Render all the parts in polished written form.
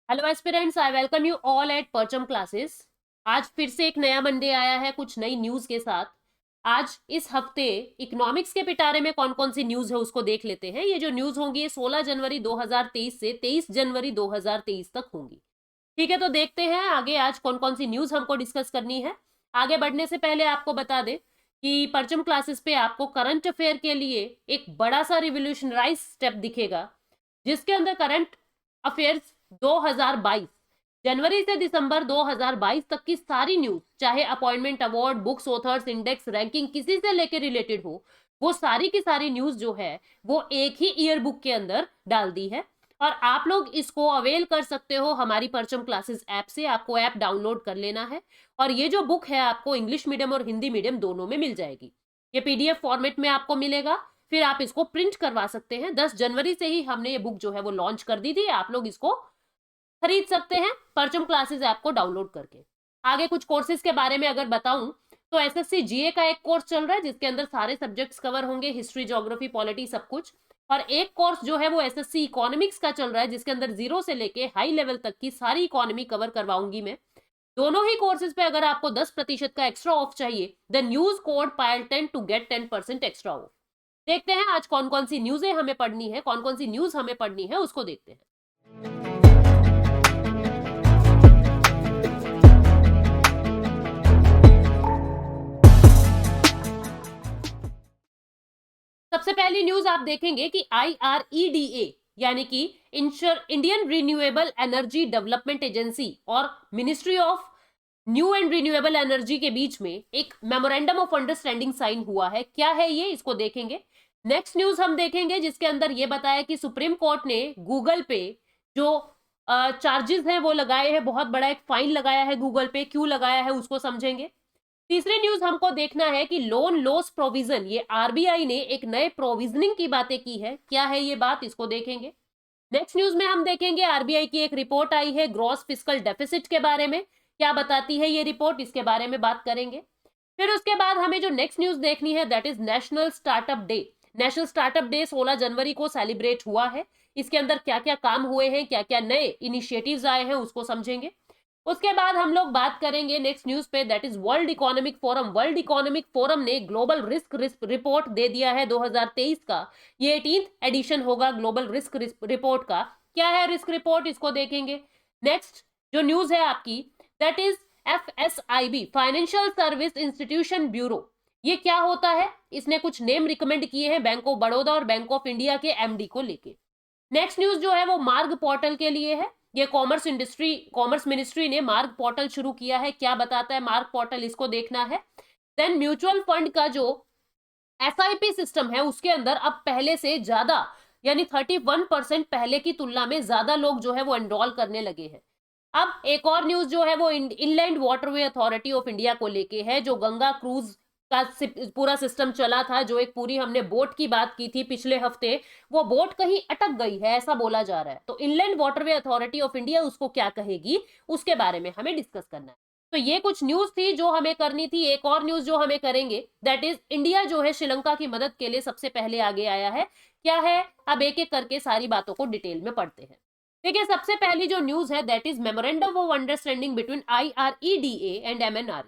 Hello aspirants, I welcome you all at परचम classes. आज फिर से एक नया मंडे आया है कुछ नई न्यूज के साथ। आज इस हफ्ते इकोनॉमिक्स के पिटारे में कौन कौन सी न्यूज है उसको देख लेते हैं। ये जो न्यूज होंगी ये 16 जनवरी 2023 से 23 जनवरी 2023 तक होंगी। ठीक है, तो देखते हैं आगे आज कौन कौन सी न्यूज हमको डिस्कस करनी है। आगे बढ़ने से पहले आपको बता दें कि परचम क्लासेस पे आपको करंट अफेयर के लिए एक बड़ा सा रिवोल्यूशनराइज स्टेप दिखेगा, जिसके अंदर करंट अफेयर्स 2022 जनवरी से दिसंबर 2022 तक की सारी न्यूज, चाहे appointment, award, books, authors, index, ranking, किसी से लेकर रिलेटेड हो, वो सारी की सारी न्यूज जो है वो एक ही ईयर बुक के अंदर डाल दी है। और आप लोग इसको अवेल कर सकते हो हमारी परचम क्लासेस ऐप से। आपको ऐप डाउनलोड कर लेना है और ये जो बुक है आपको इंग्लिश मीडियम और हिंदी मीडियम दोनों में मिल जाएगी। ये पीडीएफ फॉर्मेट में आपको मिलेगा, फिर आप इसको प्रिंट करवा सकते हैं। 10 जनवरी से ही हमने ये बुक जो है वो लॉन्च कर दी थी। आप लोग इसको खरीद सकते हैं परचम क्लासेस ऐप को डाउनलोड करके। आगे कुछ कोर्सेज के बारे में अगर बताऊं तो एसएससी जीए का एक कोर्स चल रहा है जिसके अंदर सारे सब्जेक्ट्स कवर होंगे, हिस्ट्री, ज्योग्राफी, पॉलिटी, सब कुछ। और एक कोर्स जो है वो एसएससी इकोनॉमिक्स का चल रहा है जिसके अंदर जीरो से लेके हाई लेवल तक की सारी इकोनॉमी कवर करवाऊंगी मैं। दोनों ही कोर्सेज पे अगर आपको 10% का एक्स्ट्रा ऑफ चाहिए then use code PAYL10 to get 10% extra off. देखते हैं आज कौन कौन सी न्यूजें हमें पढ़नी है, कौन कौन सी न्यूज हमें पढ़नी है उसको देखते हैं। सबसे पहली न्यूज आप देखेंगे कि IREDA यानी कि Indian renewable energy development agency और ministry of new and renewable energy के बीच में एक मेमोरेंडम ऑफ अंडरस्टैंडिंग साइन हुआ है। क्या है ये, इसको देखेंगे। नेक्स्ट न्यूज हम देखेंगे जिसके अंदर ये बताया कि सुप्रीम कोर्ट ने गूगल पे जो चार्जेस हैं वो लगाए हैं, बहुत बड़ा एक फाइन लगाया है गूगल पे। क्यों लगाया है उसको समझेंगे। तीसरी न्यूज हमको देखना है कि लोन लॉस प्रोविजन, ये आरबीआई ने एक नए प्रोविजनिंग की बातें की है। क्या है ये बात, इसको देखेंगे। नेक्स्ट न्यूज में हम देखेंगे आरबीआई की एक रिपोर्ट आई है ग्रॉस फिस्कल डेफिसिट के बारे में। क्या बताती है ये रिपोर्ट, इसके बारे में बात करेंगे। फिर उसके बाद हमें जो नेक्स्ट न्यूज देखनी है that is national startup day. National startup day 16 जनवरी को सेलिब्रेट हुआ है। इसके अंदर क्या क्या काम हुए हैं, क्या क्या नए इनिशिएटिव्स आए हैं उसको समझेंगे। उसके बाद हम लोग बात करेंगे नेक्स्ट न्यूज पे that is world economic forum. World economic forum ने ग्लोबल रिस्क रिपोर्ट दे दिया है 2023 का। ये 18th एडिशन होगा ग्लोबल रिस्क रिपोर्ट का। क्या है रिस्क रिपोर्ट, इसको देखेंगे। नेक्स्ट जो न्यूज है आपकी that is FSIB, financial service institution bureau. ये क्या होता है, इसने कुछ नेम रिकमेंड किए हैं बैंक ऑफ बड़ौदा और बैंक ऑफ इंडिया के एमडी को लेके। नेक्स्ट न्यूज जो है वो मार्ग पोर्टल के लिए है। ये कॉमर्स मिनिस्ट्री ने मार्ग पोर्टल शुरू किया है। क्या बताता है मार्ग पोर्टल, इसको देखना है। देन म्यूचुअल फंड का जो SIP सिस्टम है उसके अंदर अब पहले से ज्यादा यानी 31% पहले की तुलना में ज्यादा लोग जो है वो एनरोल करने लगे हैं। अब एक और न्यूज जो है वो inland waterway authority of India को लेके है। जो गंगा क्रूज का पूरा सिस्टम चला था, जो एक पूरी हमने बोट की बात की थी पिछले हफ्ते, वो बोट कहीं अटक गई है ऐसा बोला जा रहा है। तो inland waterway authority of India उसको क्या कहेगी उसके बारे में हमें डिस्कस करना है। तो ये कुछ न्यूज थी जो हमें करनी थी। एक और न्यूज जो हमें करेंगे दैट इज इंडिया जो है श्रीलंका की मदद के लिए सबसे पहले आगे आया है। क्या है, अब एक एक करके सारी बातों को डिटेल में पढ़ते हैं। देखिए, सबसे पहली जो न्यूज है that is memorandum of understanding between IREDA and MNRE,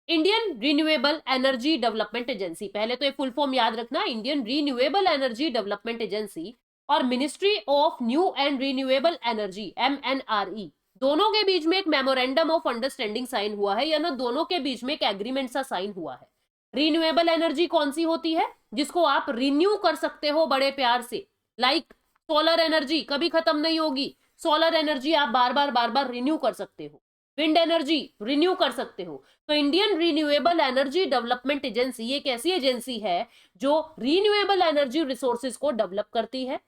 Indian renewable energy development agency. पहले तो ये फुल फॉर्म याद रखना, Indian renewable energy development agency और ministry of new and renewable energy MNRE, दोनों के बीच में एक मेमोरेंडम ऑफ अंडरस्टैंडिंग साइन हुआ है, यानी दोनों के बीच में एक एग्रीमेंट सा साइन हुआ है। रिन्यूएबल एनर्जी कौन सी होती है, जिसको आप रिन्यू कर सकते हो बड़े प्यार से। लाइक सोलर एनर्जी कभी खत्म नहीं होगी, सोलर एनर्जी आप बार बार रिन्यू कर सकते हो। विंड एनर्जी रिन्यू कर सकते हो। तो Indian renewable energy development agency एक ऐसी एजेंसी है जो रिन्यूएबल एनर्जी रिसोर्सेज को डेवलप करती है।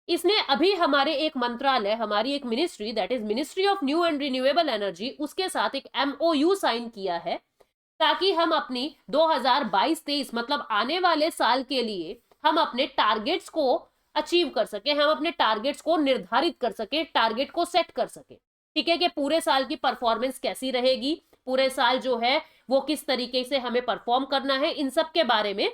इसने अभी हमारे एक मंत्रालय, हमारी एक ministry that is ministry of new and renewable energy, उसके साथ एक MOU साइन किया है ताकि हम अपनी 2022-23 मतलब आने वाले साल के लिए हम अपने टारगेट्स को अचीव कर सके, हम अपने टारगेट्स को निर्धारित कर सके, टारगेट को सेट कर सके। ठीक है, कि पूरे साल की परफॉर्मेंस कैसी रहेगी, पूरे साल जो है वो किस तरीके से हमें परफॉर्म करना है, इन सब के बारे में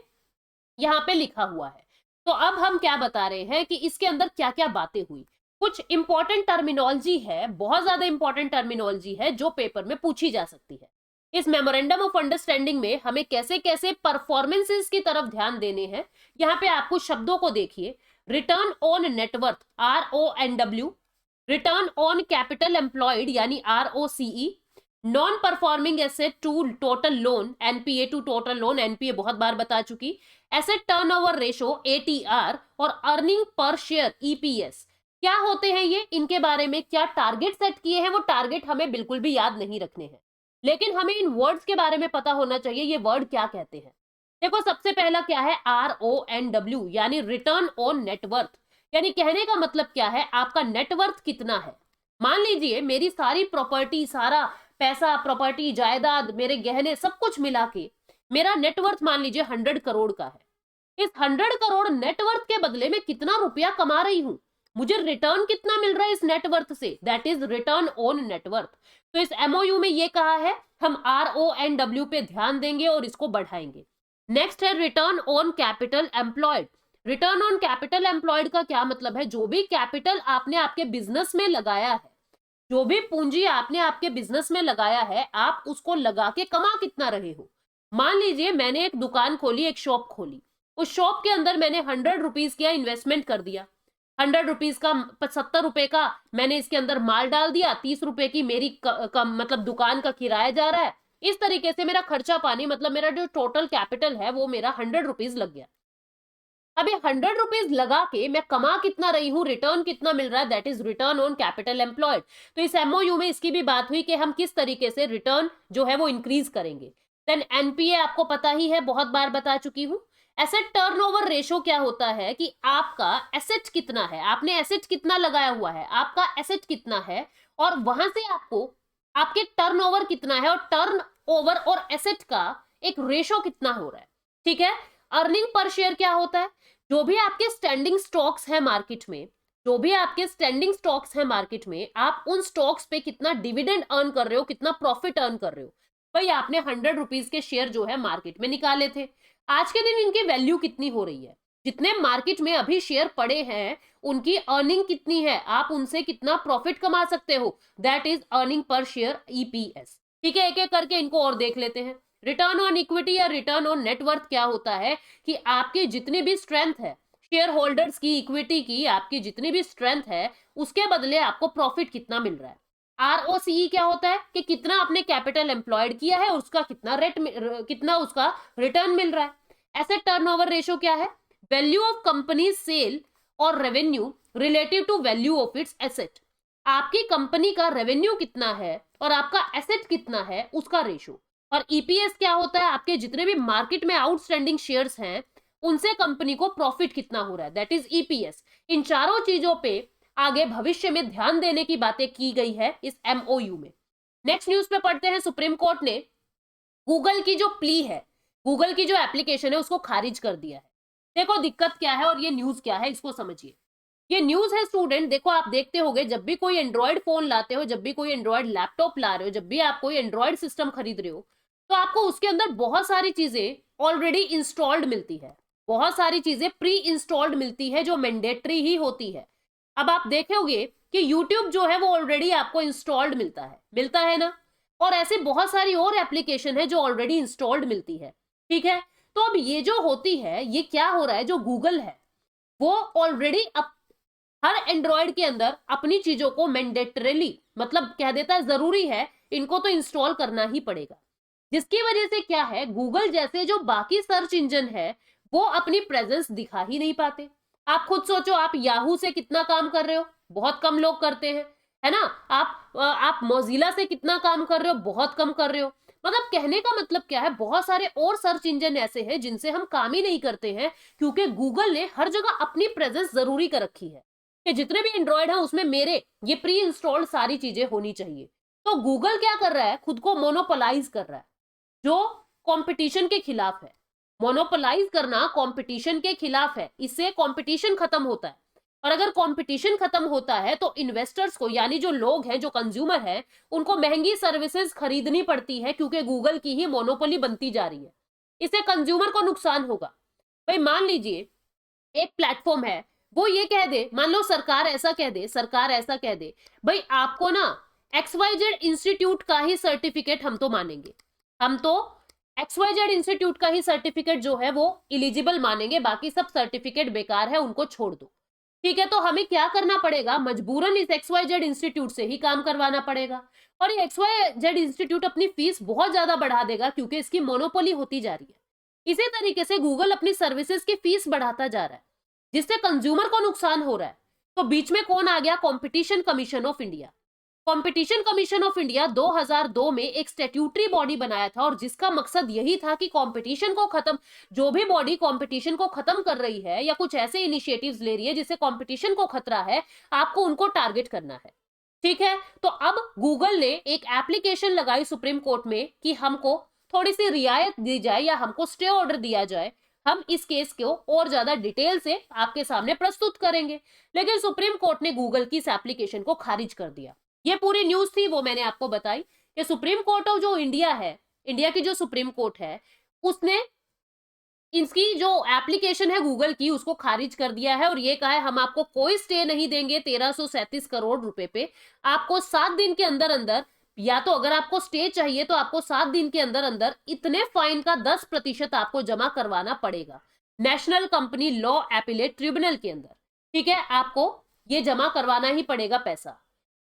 यहाँ पे लिखा हुआ है। तो अब हम क्या बता रहे हैं कि इसके अंदर क्या क्या बातें हुई। कुछ इंपॉर्टेंट टर्मिनोलॉजी है, बहुत ज्यादा इंपॉर्टेंट टर्मिनोलॉजी है जो पेपर में पूछी जा सकती है। इस मेमोरेंडम ऑफ अंडरस्टैंडिंग में हमें कैसे कैसे परफॉर्मेंसेस की तरफ ध्यान देने हैं। यहाँ पे आप कुछ शब्दों को देखिए, return on net worth RONW, return on capital employed यानी ROCE, non performing asset to total loan NPA to total loan, NPA बहुत बार बता चुकी, एसेट टर्नओवर रेशो ATR, और अर्निंग पर शेयर EPS। क्या होते हैं ये, इनके बारे में क्या टारगेट सेट किए हैं, वो टारगेट हमें बिल्कुल भी याद नहीं रखने हैं, लेकिन हमें इन वर्ड्स के बारे में पता होना चाहिए ये वर्ड क्या कहते हैं। देखो सबसे पहला क्या है, RONW यानी रिटर्न ऑन नेटवर्थ, यानी कहने का मतलब क्या है, आपका नेटवर्थ कितना है। मान लीजिए मेरी सारी प्रॉपर्टी, सारा पैसा, प्रॉपर्टी, जायदाद, मेरे गहने, सब कुछ मिला के मेरा नेटवर्थ मान लीजिए 100 करोड़ का है। इस 100 करोड़ नेटवर्थ के बदले में कितना रुपया कमा रही हूं, मुझे रिटर्न कितना मिल रहा है इस नेटवर्थ से, that is return on net worth. तो इस MOU में ये कहा है हम RONW पे ध्यान देंगे और इसको बढ़ाएंगे। नेक्स्ट है return on capital employed. Return on capital employed का क्या मतलब है, जो भी कैपिटल आपने आपके बिजनेस में लगाया है, जो भी पूंजी आपने आपके बिजनेस में लगाया है, आप उसको लगा के कमा कितना रहे हो। मान लीजिए मैंने एक दुकान खोली, एक शॉप खोली, उस शॉप के अंदर मैंने 100 रुपीज का इन्वेस्टमेंट कर दिया, 100 रुपीज का, 70 रुपए का मैंने इसके अंदर माल डाल दिया, 30 रुपए की मेरी मतलब दुकान का किराया जा रहा है। इस तरीके से मेरा खर्चा पानी, मतलब मेरा जो टोटल कैपिटल है वो मेरा 100 रुपीज लग गया। अब ये 100 रुपीज लगा के मैं कमा कितना रही हूं, रिटर्न कितना मिल रहा है, that is return on capital employed. तो इस MOU में इसकी भी बात हुई कि हम किस तरीके से रिटर्न जो है वो इंक्रीज करेंगे। देन NPA आपको पता ही है, बहुत बार बता चुकी हूं। एसेट टर्नओवर रेशो क्या होता है कि आपका एसेट कितना है, आपने एसेट कितना लगाया हुआ है, आपका एसेट कितना है, और वहां से आपको आपके टर्नओवर कितना है, और टर्नओवर और एसेट का एक रेशो कितना हो रहा है। ठीक है। अर्निंग पर शेयर क्या होता है, जो भी आपके स्टैंडिंग स्टॉक्स है मार्केट में, जो भी आपके स्टैंडिंग स्टॉक्स है मार्केट में, आप उन स्टॉक्स पे कितना डिविडेंड अर्न कर रहे हो, कितना प्रॉफिट अर्न कर रहे हो। भाई आपने 100 रुपीज के शेयर जो है मार्केट में निकाले थे, आज के दिन इनकी वैल्यू कितनी हो रही है, जितने मार्केट में अभी शेयर पड़े हैं उनकी अर्निंग कितनी है, आप उनसे कितना प्रॉफिट कमा सकते हो, that is earning per share EPS। ठीक है, एक एक करके इनको और देख लेते हैं। रिटर्न ऑन इक्विटी या रिटर्न ऑन नेटवर्थ क्या होता है कि आपकी जितनी भी स्ट्रेंथ है, शेयर होल्डर्स की, इक्विटी की, आपकी जितनी भी स्ट्रेंथ है, उसके बदले आपको प्रॉफिट कितना मिल रहा है। ROCE क्या होता है कि कितना आपने कैपिटल एम्प्लॉयड किया है, उसका कितना कितना उसका रिटर्न मिल रहा है। एसेट टर्नओवर रेशो क्या है, वैल्यू ऑफ कंपनी सेल और revenue relative to value of its asset. आपकी कंपनी का रेवेन्यू कितना है और आपका एसेट कितना है, उसका रेशो। और EPS क्या होता है, आपके जितने भी मार्केट में आउटस्टैंडिंग शेयर्स हैं उनसे कंपनी को प्रॉफिट कितना हो रहा है, दैट इज EPS। इन चारों चीजों पे आगे भविष्य में ध्यान देने की बातें की गई है इस MOU में। नेक्स्ट न्यूज पे पढ़ते हैं, सुप्रीम कोर्ट ने गूगल की जो प्ली है, गूगल की जो एप्लीकेशन है उसको खारिज कर दिया है। देखो दिक्कत क्या है और ये न्यूज क्या है, इसको समझिए। ये न्यूज है स्टूडेंट, देखो आप देखते होंगे जब भी कोई एंड्रॉयड फोन लाते हो, जब भी कोई एंड्रॉयड लैपटॉप ला रहे हो, जब भी आप कोई एंड्रॉयड सिस्टम खरीद रहे हो, तो आपको उसके अंदर बहुत सारी चीजें ऑलरेडी इंस्टॉल्ड मिलती है, बहुत सारी चीजें प्री इंस्टॉल्ड मिलती है जो मैंडेटरी ही होती है। अब आप देखोगे कि YouTube जो है वो ऑलरेडी आपको इंस्टॉल्ड मिलता है ना, और ऐसे बहुत सारी और एप्लीकेशन है जो ऑलरेडी इंस्टॉल्ड मिलती है। ठीक है, तो अब ये जो होती है, ये क्या हो रहा है, जो गूगल है वो ऑलरेडी हर एंड्रॉयड के अंदर अपनी चीजों को मैंडेटरीली, मतलब कह देता है जरूरी है, इनको तो इंस्टॉल करना ही पड़ेगा। जिसकी वजह से क्या है, गूगल जैसे जो बाकी सर्च इंजन है वो अपनी प्रेजेंस दिखा ही नहीं पाते। आप खुद सोचो, आप याहू से कितना काम कर रहे हो, बहुत कम लोग करते हैं, है ना। आप मोजिला से कितना काम कर रहे हो, बहुत कम कर रहे हो। मतलब कहने का मतलब क्या है, बहुत सारे और सर्च इंजन ऐसे हैं जिनसे हम काम ही नहीं करते हैं, क्योंकि गूगल ने हर जगह अपनी प्रेजेंस जरूरी कर रखी है कि जितने भी एंड्रॉयड है उसमें मेरे ये प्री इंस्टॉल्ड सारी चीजें होनी चाहिए। तो गूगल क्या कर रहा है, खुद को मोनोपोलाइज कर रहा है, जो कंपटीशन के खिलाफ है। मोनोपोलाइज करना कंपटीशन के खिलाफ है, इससे कंपटीशन खत्म होता है। और अगर कंपटीशन खत्म होता है तो इन्वेस्टर्स को, यानी जो लोग हैं, जो कंज्यूमर हैं, उनको महंगी सर्विसेज खरीदनी पड़ती है, क्योंकि गूगल की ही मोनोपोली बनती जा रही है। इससे कंज्यूमर को नुकसान होगा। भाई मान लीजिए एक प्लेटफॉर्म है, वो ये कह दे, मान लो सरकार ऐसा कह दे, सरकार ऐसा कह दे, भाई आपको ना XYZ इंस्टीट्यूट का ही सर्टिफिकेट हम तो मानेंगे, हम तो XYZ इंस्टीट्यूट का ही सर्टिफिकेट जो है वो इलिजिबल मानेंगे, बाकी सब सर्टिफिकेट बेकार है, उनको छोड़ दो। ठीक है, तो हमें क्या करना पड़ेगा, मजबूरन इस XYZ इंस्टीट्यूट से ही काम करवाना पड़ेगा। और ये XYZ इंस्टीट्यूट अपनी फीस बहुत ज्यादा बढ़ा देगा क्योंकि इसकी मोनोपोली होती जा रही है। इसी तरीके से गूगल अपनी सर्विसेज की फीस बढ़ाता जा रहा है, जिससे कंज्यूमर को नुकसान हो रहा है। तो बीच में कौन आ गया, competition commission of India. Competition commission of India 2002 में एक स्टैट्यूटरी बॉडी बनाया था और जिसका मकसद यही था कि कंपटीशन को खत्म, जो भी बॉडी कंपटीशन को खत्म कर रही है या कुछ ऐसे इनिशिएटिव्स ले रही है जिससे कंपटीशन को खतरा है, आपको उनको टारगेट करना है। ठीक है, तो अब गूगल ने एक एप्लीकेशन लगाई सुप्रीम कोर्ट में कि हमको थोड़ी सी रियायत दी जाए या हमको स्टे ऑर्डर दिया जाए, हम इस केस को और ज्यादा डिटेल से आपके सामने प्रस्तुत करेंगे। लेकिन सुप्रीम कोर्ट ने गूगल की इस एप्लीकेशन को खारिज कर दिया। ये पूरी न्यूज थी, वो मैंने आपको बताई कि सुप्रीम कोर्ट ऑफ जो इंडिया है, इंडिया की जो सुप्रीम कोर्ट है, उसने इसकी जो एप्लीकेशन है गूगल की उसको खारिज कर दिया है और ये कहा है हम आपको कोई स्टे नहीं देंगे 1337 करोड़ रुपए पे। आपको 7 दिन के अंदर अंदर, या तो अगर आपको स्टे चाहिए तो आपको 7 दिन के अंदर अंदर इतने फाइन का 10% आपको जमा करवाना पड़ेगा national company law appellate tribunal के अंदर। ठीक है, आपको ये जमा करवाना ही पड़ेगा पैसा।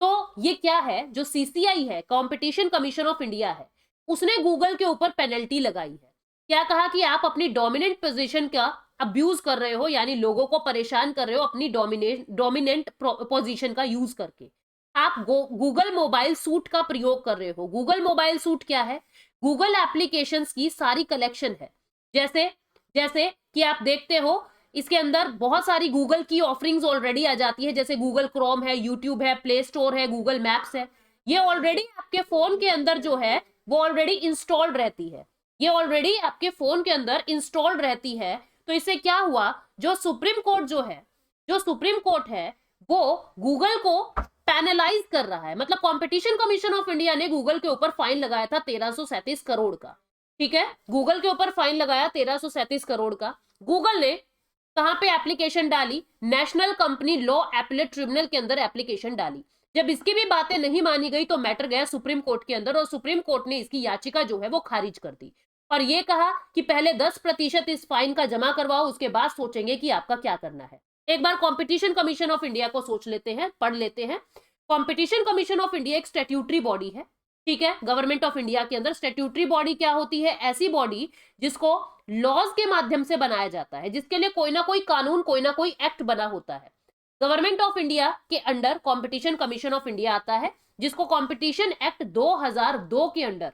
तो ये क्या है, जो CCI है, कंपटीशन कमीशन ऑफ इंडिया है, उसने गूगल के ऊपर पेनल्टी लगाई है। क्या कहा कि आप अपनी डोमिनेंट पोजीशन का अब्यूज कर रहे हो, यानी लोगों को परेशान कर रहे हो अपनी डोमिनेंट पोजीशन का यूज करके। आप गूगल मोबाइल सूट का प्रयोग कर रहे हो। गूगल मोबाइल सूट क्या है, गूगल एप्लीकेशंस की सारी कलेक्शन है। जैसे जैसे कि आप देखते हो इसके अंदर बहुत सारी गूगल की ऑफरिंग्स ऑलरेडी आ जाती है, जैसे गूगल क्रोम है, यूट्यूब है, प्ले स्टोर है, गूगल मैप्स है। ये ऑलरेडी आपके फोन के अंदर जो है वो ऑलरेडी इंस्टॉल्ड रहती है, ये ऑलरेडी आपके फोन के अंदर इंस्टॉल्ड रहती है। तो इससे क्या हुआ, जो सुप्रीम कोर्ट है वो गूगल को पैनलाइज कर रहा है। मतलब कंपटीशन कमीशन ऑफ इंडिया ने गूगल के ऊपर फाइन लगाया था 1337 करोड़ का। ठीक है, गूगल के ऊपर फाइन लगाया 1337 करोड़ का। गूगल ने कहां पे एप्लीकेशन डाली, national company law appellate tribunal के अंदर एप्लीकेशन डाली। जब इसकी भी बातें नहीं मानी गई तो मैटर गया सुप्रीम कोर्ट के अंदर और सुप्रीम कोर्ट ने इसकी याचिका जो है वो खारिज कर दी और ये कहा कि पहले 10% इस फाइन का जमा करवाओ, उसके बाद सोचेंगे कि आपका क्या करना है। एक बार कंपटीशन कमीशन ऑफ इंडिया को सोच लेते हैं, पढ़ लेते हैं। कंपटीशन कमीशन ऑफ इंडिया एक स्टैट्यूटरी बॉडी है। ठीक है, गवर्नमेंट ऑफ इंडिया के अंदर स्टैट्यूटरी बॉडी क्या होती है, ऐसी बॉडी जिसको लॉज के माध्यम से बनाया जाता है, जिसके लिए कोई ना कोई कानून, कोई ना कोई एक्ट बना होता है। गवर्नमेंट ऑफ इंडिया के under competition commission of India आता है, जिसको कंपटीशन एक्ट 2002 के अंडर,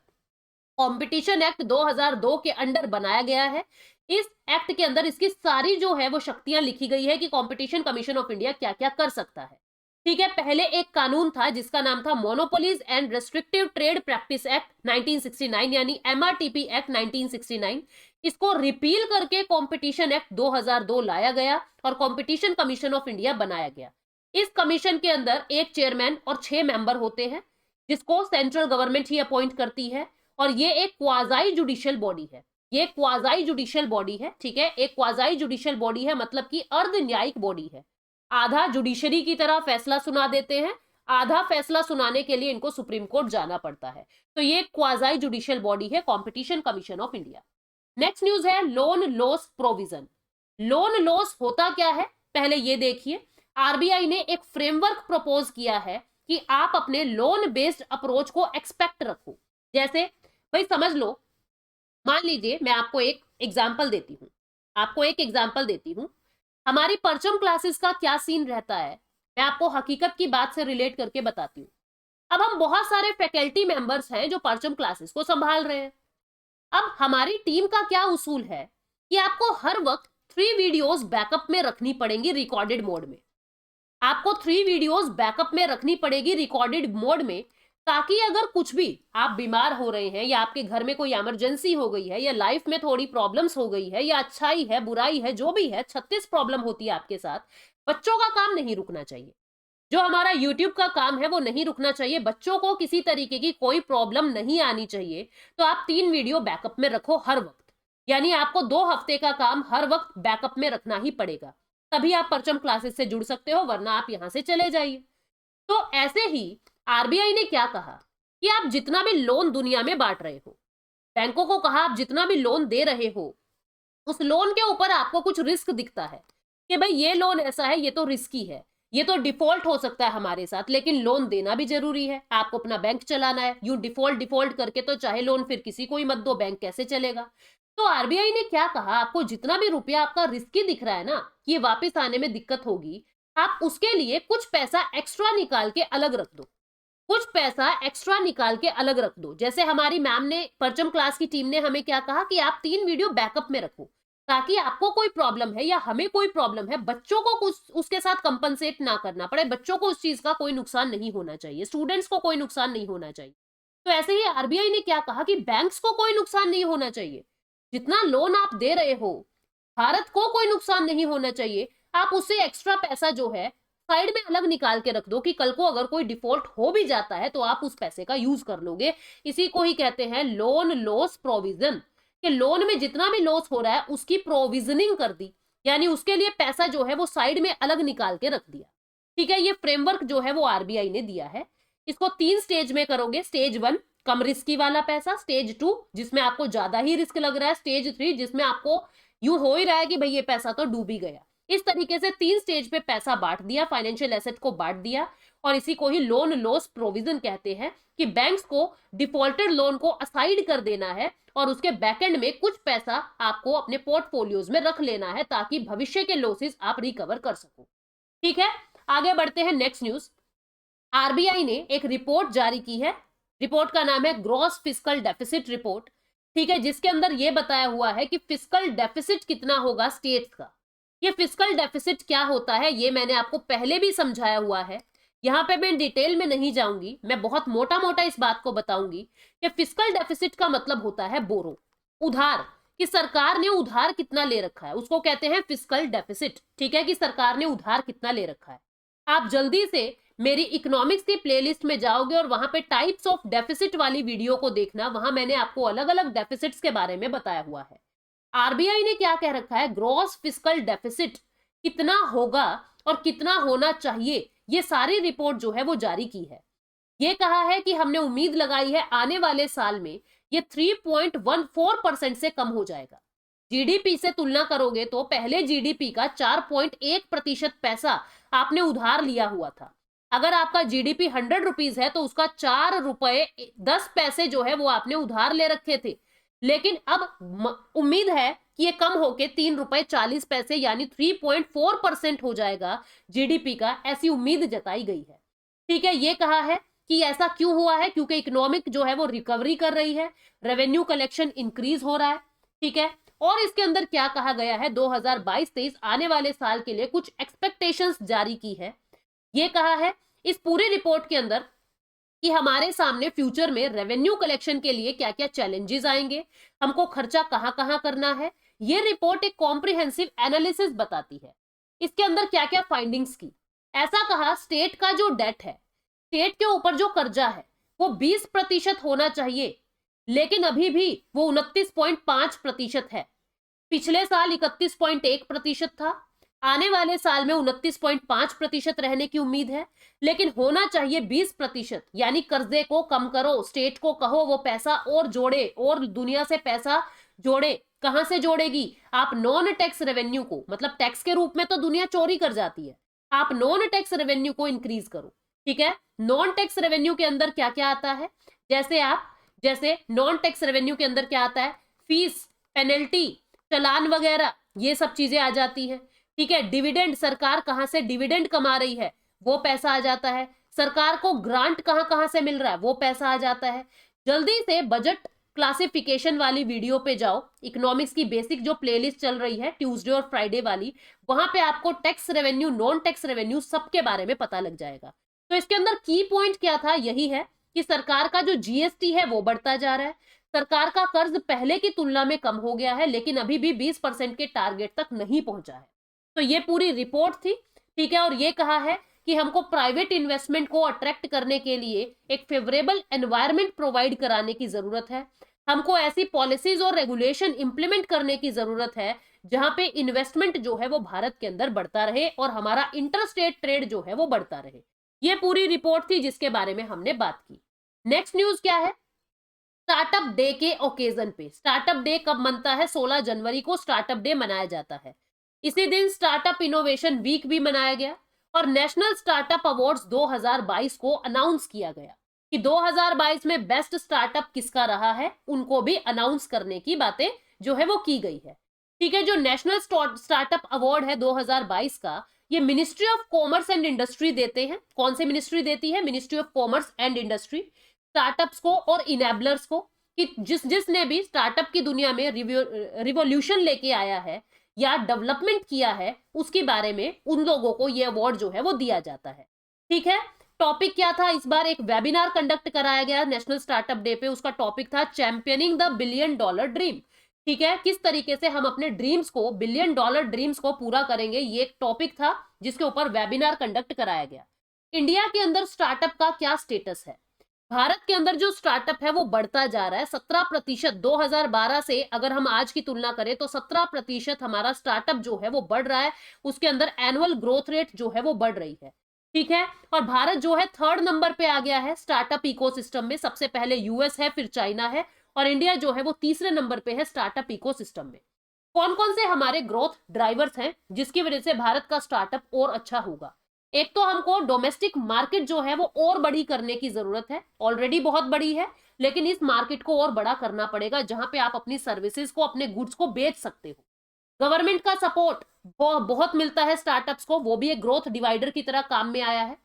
कंपटीशन एक्ट 2002 के अंडर बनाया गया है। इस एक्ट के अंदर इसकी सारी जो है वो शक्तियां लिखी गई है कि कंपटीशन कमीशन ऑफ इंडिया क्या क्या कर सकता है। ठीक है, पहले एक कानून था जिसका नाम था monopolies and restrictive trade practice act 1969, यानी MRTP एक्ट 1969। इसको रिपील करके कंपटीशन एक्ट 2002 लाया गया और कंपटीशन कमीशन ऑफ इंडिया बनाया गया। इस कमीशन के अंदर एक चेयरमैन और 6 मेंबर होते हैं, जिसको सेंट्रल गवर्नमेंट ही अपॉइंट करती है और ये एक क्वाजाई जुडिशियल बॉडी है। ये क्वाजाई जुडिशियल बॉडी है। ठीक है, एक क्वाजाई जुडिशियल बॉडी है, मतलब कि अर्ध न्यायिक बॉडी है। आधा जुडिशरी की तरह फैसला सुना देते हैं, आधा फैसला सुनाने के लिए इनको सुप्रीम कोर्ट जाना पड़ता है। तो ये क्वाजाई जुडिशियल बॉडी है competition commission of India. Next news है loan loss provision. Loan loss होता क्या है, पहले ये देखिए। आरबीआई ने एक फ्रेमवर्क प्रपोज किया है कि आप अपने लोन बेस्ड अप्रोच को एक्सपेक्ट रखो। जैसे भाई समझ लो, मान लीजिए मैं आपको एक एग्जाम्पल देती हूं, हमारी परचम क्लासेस का क्या सीन रहता है, मैं आपको हकीकत की बात से रिलेट करके बताती हूँ। अब हम बहुत सारे फैकल्टी मेंबर्स हैं जो परचम क्लासेस को संभाल रहे हैं। अब हमारी टीम का क्या उसूल है कि आपको हर वक्त 3 वीडियोस बैकअप में रखनी पड़ेंगी रिकॉर्डेड मोड में। आपको 3 वीडियोस बैकअप में रखनी पड़ेगी रिकॉर्डेड मोड में, ताकि अगर कुछ भी आप बीमार हो रहे हैं या आपके घर में कोई इमरजेंसी हो गई है या लाइफ में थोड़ी प्रॉब्लम्स हो गई है या अच्छाई है बुराई है, जो भी है 36 प्रॉब्लम होती है आपके साथ, बच्चों का काम नहीं रुकना चाहिए। जो हमारा YouTube का काम है वो नहीं रुकना चाहिए। बच्चों को किसी तरीके की कोई प्रॉब्लम नहीं आनी चाहिए। तो आप 3 वीडियो बैकअप में रखो हर वक्त, यानी आपको 2 हफ्ते का काम हर वक्त बैकअप में रखना ही पड़ेगा। तभी आप परचम क्लासेस से जुड़ सकते हो, वरना आप यहां से चले जाइए। तो ऐसे ही आरबीआई ने क्या कहा कि आप जितना भी लोन दुनिया में बांट रहे हो, बैंकों को कहा आप जितना भी लोन दे रहे हो, उस लोन के ऊपर आपको कुछ रिस्क दिखता है कि भाई ये लोन ऐसा है, ये तो रिस्की है, ये तो डिफॉल्ट हो सकता है हमारे साथ, लेकिन लोन देना भी जरूरी है, आपको अपना बैंक चलाना है। यूं डिफॉल्ट डिफॉल्ट करके तो चाहे लोन फिर किसी को ही मत दो, बैंक कैसे चलेगा। तो आरबीआई ने क्या कहा, आपको जितना भी रुपया आपका रिस्की दिख रहा है ना, ये वापस आने में दिक्कत होगी, आप उसके लिए कुछ पैसा एक्स्ट्रा निकाल के अलग रख दो, कुछ पैसा एक्स्ट्रा निकाल के अलग रख दो। जैसे हमारी मैम ने, परचम क्लास की टीम ने हमें क्या कहा कि आप 3 वीडियो बैकअप में रखो, ताकि आपको कोई प्रॉब्लम है या हमें कोई प्रॉब्लम है, बच्चों को कुछ उसके साथ कंपनसेट ना करना पड़े, बच्चों को उस चीज का कोई नुकसान नहीं होना चाहिए, स्टूडेंट्स को कोई नुकसान नहीं होना चाहिए। तो ऐसे ही आरबीआई ने क्या कहा कि बैंक्स को कोई नुकसान नहीं होना चाहिए, जितना लोन आप दे रहे हो, भारत को कोई नुकसान नहीं होना चाहिए, आप उससे एक्स्ट्रा पैसा जो है साइड में अलग निकाल के रख दो कि कल को अगर कोई डिफॉल्ट हो भी जाता है तो आप उस पैसे का यूज कर लोगे। इसी को ही कहते हैं लोन लॉस प्रोविजन, कि लोन में जितना भी लॉस हो रहा है उसकी प्रोविजनिंग कर दी, यानी उसके लिए पैसा जो है वो साइड में अलग निकाल के रख दिया। ठीक है, ये फ्रेमवर्क जो है वो आरबीआई ने दिया है। इसको 3 स्टेज में करोगे। स्टेज 1 कम रिस्की वाला पैसा, स्टेज 2 जिसमें आपको ज्यादा ही रिस्क लग रहा है, स्टेज 3 जिसमें आपको यूं हो ही रहा है कि भाई ये पैसा तो डूब ही गया। इस तरीके से 3 स्टेज पे पैसा बांट दिया, फाइनेंशियल एसेट को बांट दिया, और इसी को ही लोन लॉस प्रोविजन कहते हैं कि बैंक्स को डिफॉल्टेड लोन को असाइड कर देना है और उसके बैकएंड में कुछ पैसा आपको अपने पोर्टफोलियोज में रख लेना है, ताकि भविष्य के लॉसेस आप रिकवर कर सको। ठीक है, आगे बढ़ते हैं। नेक्स्ट न्यूज, आरबीआई ने एक रिपोर्ट जारी की है। रिपोर्ट का नाम है ग्रॉस फिस्कल डेफिसिट रिपोर्ट। ठीक है, जिसके अंदर यह बताया हुआ है कि फिस्कल डेफिसिट कितना होगा स्टेट्स का। ये फिस्कल डेफिसिट क्या होता है ये मैंने आपको पहले भी समझाया हुआ है, यहां पे मैं डिटेल में नहीं जाऊंगी, मैं बहुत मोटा मोटा इस बात को बताऊंगी कि फिस्कल डेफिसिट का मतलब होता है बोरो, उधार, कि सरकार ने उधार कितना ले रखा है, उसको कहते हैं फिस्कल डेफिसिट। ठीक है, कि सरकार ने उधार कितना ले रखा है। आप जल्दी से मेरी इकोनॉमिक्स की प्लेलिस्ट में जाओगे और वहां पे टाइप्स ऑफ डेफिसिट वाली वीडियो को देखना, वहां मैंने आपको अलग अलग डेफिसिट्स के बारे में बताया हुआ है। आरबीआई ने क्या कह रखा है, ग्रॉस फिस्कल डेफिसिट कितना होगा और कितना होना चाहिए, ये सारी रिपोर्ट जो है वो जारी की है। ये कहा है कि हमने उम्मीद लगाई है आने वाले साल में ये 3.14% से कम हो जाएगा। जीडीपी से तुलना करोगे तो पहले जीडीपी का 4.1% पैसा आपने उधार लिया हुआ था। अगर आपका जीडीपी 100 रुपीज है तो उसका 4 रुपए 10 पैसे जो है वो आपने उधार ले रखे थे, लेकिन अब उम्मीद है कि ये कम होके 3 रुपए 40 पैसे यानी 3.4% हो जाएगा जीडीपी का, ऐसी उम्मीद जताई गई है। ठीक है, ये कहा है कि ऐसा क्यों हुआ है, क्योंकि इकोनॉमिक जो है वो रिकवरी कर रही है, रेवेन्यू कलेक्शन इंक्रीज हो रहा है। ठीक है, और इसके अंदर क्या कहा गया है, 2022-23 आने वाले साल के लिए कुछ एक्सपेक्टेशंस जारी की है। ये कहा है इस पूरी रिपोर्ट के अंदर कि हमारे सामने फ्यूचर में रेवेन्यू कलेक्शन के लिए क्या क्या चैलेंजेस आएंगे, हमको खर्चा कहां कहां करना है। ये रिपोर्ट एक कॉम्प्रिहेंसिव एनालिसिस बताती है, इसके अंदर क्या क्या फाइंडिंग्स की। ऐसा कहा, स्टेट का जो डेट है, स्टेट के ऊपर जो कर्जा है वो 20% होना चाहिए, लेकिन अभी भी वो 29.5% है। पिछले साल 31.1% था, आने वाले साल में 29.5% रहने की उम्मीद है, लेकिन होना चाहिए 20%। यानी कर्जे को कम करो, स्टेट को कहो वो पैसा और जोड़े और दुनिया से पैसा जोड़े। कहां से जोड़ेगी, आप नॉन टैक्स रेवेन्यू को, मतलब टैक्स के रूप में तो दुनिया चोरी कर जाती है, आप नॉन टैक्स रेवेन्यू को इंक्रीज करो। ठीक है, नॉन टैक्स रेवेन्यू के अंदर क्या क्या आता है, जैसे नॉन टैक्स रेवेन्यू के अंदर क्या आता है, फीस, पेनल्टी, चालान वगैरह, ये सब चीजें आ जाती हैं। ठीक है, डिविडेंड, सरकार कहां से डिविडेंड कमा रही है वो पैसा आ जाता है, सरकार को ग्रांट कहां कहां से मिल रहा है वो पैसा आ जाता है। जल्दी से बजट क्लासिफिकेशन वाली वीडियो पे जाओ, इकोनॉमिक्स की बेसिक जो प्लेलिस्ट चल रही है ट्यूसडे और फ्राइडे वाली, वहां पे आपको tax revenue, non tax revenue सबके बारे में पता लग जाएगा। तो इसके अंदर की पॉइंट क्या था, यही है कि सरकार का जो जीएसटी है वो बढ़ता जा रहा है, सरकार का कर्ज पहले की तुलना में कम हो गया है, लेकिन अभी भी 20% के टारगेट तक नहीं पहुंचा है। तो ये पूरी रिपोर्ट थी। ठीक है, और ये कहा है कि हमको प्राइवेट इन्वेस्टमेंट को अट्रैक्ट करने के लिए एक फेवरेबल एनवायरनमेंट प्रोवाइड कराने की जरूरत है, हमको ऐसी पॉलिसीज और रेगुलेशन इंप्लीमेंट करने की जरूरत है जहां पे इन्वेस्टमेंट जो है वो भारत के अंदर बढ़ता रहे और हमारा इंटर स्टेट ट्रेड जो है वो बढ़ता रहे। ये पूरी रिपोर्ट थी जिसके बारे में हमने बात की। नेक्स्ट न्यूज क्या है? स्टार्टअप डे के ओकेजन पे, स्टार्टअप डे कब मनता है? 16 जनवरी को स्टार्टअप डे मनाया जाता है। इसी दिन स्टार्टअप इनोवेशन वीक भी मनाया गया और नेशनल स्टार्टअप अवार्ड्स 2022 को अनाउंस किया गया कि 2022 में बेस्ट स्टार्टअप किसका रहा है, उनको भी अनाउंस करने की बातें जो है वो की गई है। ठीक है, जो नेशनल स्टार्टअप अवार्ड है 2022 का, ये ministry of commerce and industry देते हैं। कौन सी मिनिस्ट्री देती है? Ministry of commerce and industry, startups को और इनेबलर्स को, कि जिसने भी स्टार्टअप की दुनिया में रिवॉल्यूशन लेके आया है या डेवलपमेंट किया है, उसके बारे में उन लोगों को ये अवार्ड जो है वो दिया जाता है। ठीक है, टॉपिक क्या था? इस बार एक वेबिनार कंडक्ट कराया गया नेशनल स्टार्टअप डे पे। उसका टॉपिक था चैंपियनिंग द बिलियन डॉलर ड्रीम। ठीक है, किस तरीके से हम अपने ड्रीम्स को, बिलियन डॉलर ड्रीम्स को पूरा करेंगे, ये एक टॉपिक था जिसके ऊपर वेबिनार कंडक्ट कराया गया। इंडिया के अंदर स्टार्टअप का क्या स्टेटस है? भारत के अंदर जो स्टार्टअप है वो बढ़ता जा रहा है। 17% 2012 से अगर हम आज की तुलना करें तो 17% हमारा स्टार्टअप जो है वो बढ़ रहा है। उसके अंदर एनुअल ग्रोथ रेट जो है वो बढ़ रही है। ठीक है, और भारत जो है 3rd नंबर पे आ गया है स्टार्टअप इकोसिस्टम में। सबसे पहले यूएस है, फिर चाइना है, और इंडिया जो है वो 3रे नंबर पे है स्टार्टअप इकोसिस्टम में। कौन कौन से हमारे ग्रोथ ड्राइवर्स हैं जिसकी वजह से भारत का स्टार्टअप और अच्छा होगा? एक तो हमको डोमेस्टिक मार्केट जो है वो और बड़ी करने की जरूरत है। ऑलरेडी बहुत बड़ी है, लेकिन इस मार्केट को और बड़ा करना पड़ेगा जहां पे आप अपनी सर्विसेज को, अपने गुड्स को बेच सकते हो। गवर्नमेंट का सपोर्ट बहुत मिलता है स्टार्टअप्स को, वो भी एक ग्रोथ डिवाइडर की तरह काम में आया है।